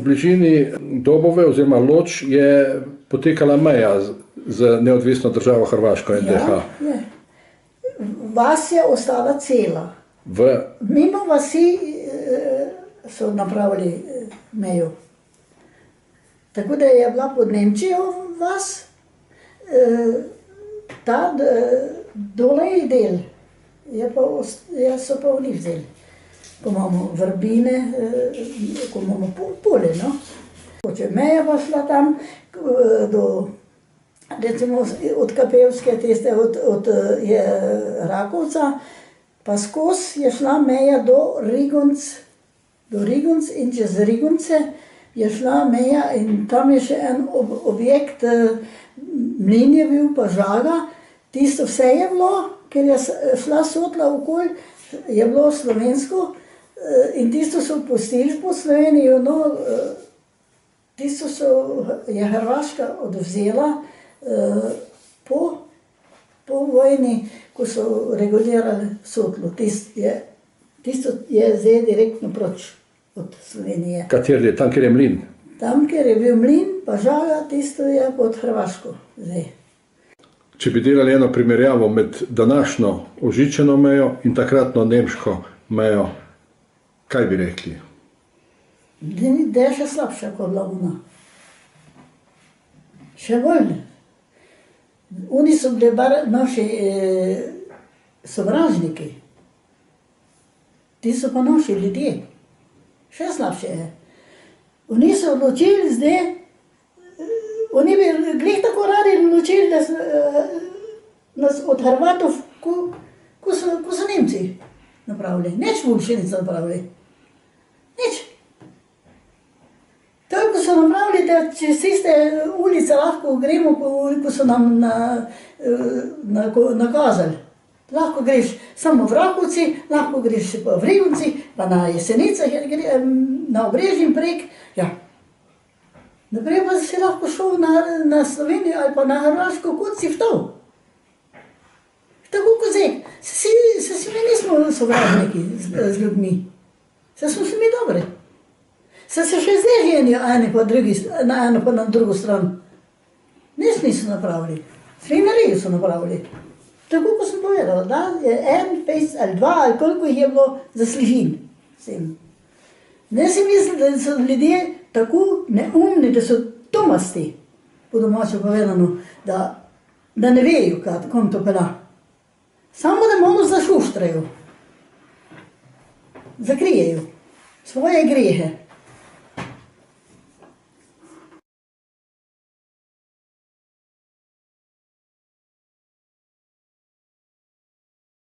V bližini Dobove oziroma Loč je potekala meja z neodvisno državo Hrvaško NDH. Ja, je. Vas je ostala cela. Mimo vasi so napravili mejo. Tako da je bila pod Nemčijo vas, ta dolej del so pa oni vzeli. Ko imamo Vrbine, ko imamo polje, no. Meja pa šla tam do, recimo od Kapevske, tiste od Rakovca, pa skozi je šla meja do Rigonc in čez Rigonce je šla meja in tam je še en objekt, mlin je bil, pa žaga, tisto vse je bilo, ker je šla sotla okolj, je bilo slovensko in tisto so pustili po Sloveniji, no, tisto je Hrvaška odvzela po vojni, ko so regulirali sotlo. Tisto je zdaj direktno proč od Slovenije. Kateri je? Tam, kjer je mlin? Tam, kjer je bil mlin, pa žaga, tisto je pod Hrvaško zdaj. Če bi delali eno primerjavo med današnjo ožičeno mejo in takratno nemško mejo, kaj bi rekli? Da je še slabša kot bila ona. Še bolj. Oni so bili naši sovražniki. Ti so pa naši ljudje. Še slabše je. Oni so odločili zdaj, oni bi glih tako radi odločili, da nas od Hrvatov, ko so Nemci napravili. Nič boljše niso napravili. Nič. Toliko so napravili, da čez tiste ulice lahko gremo, ko so nam nakazali. Lahko greš samo v Rakovci, lahko greš pa v Rigonci, pa na Jesenicah, na Obrežjem prek. Ja. Naprej pa si lahko šel na Slovenijo ali pa na Hrvaško, kot si vtal. Tako kot zdaj. Se mi nismo sovražniki z ljudmi. Se smo si mi dobri. Se še zdaj ženijo na eno pa na drugo stran. Nič niso napravili. Svinarijo so napravili. Tako kot sem povedala, da je en fejs ali dva ali koliko jih je bilo za sližin. Ne si mislim, da so ljudje tako neumni, da so tomasti, po domače povedano, da ne vejo, kom to pelja. Samo da malo zašuštrajo. Zakrijejo svoje grehe.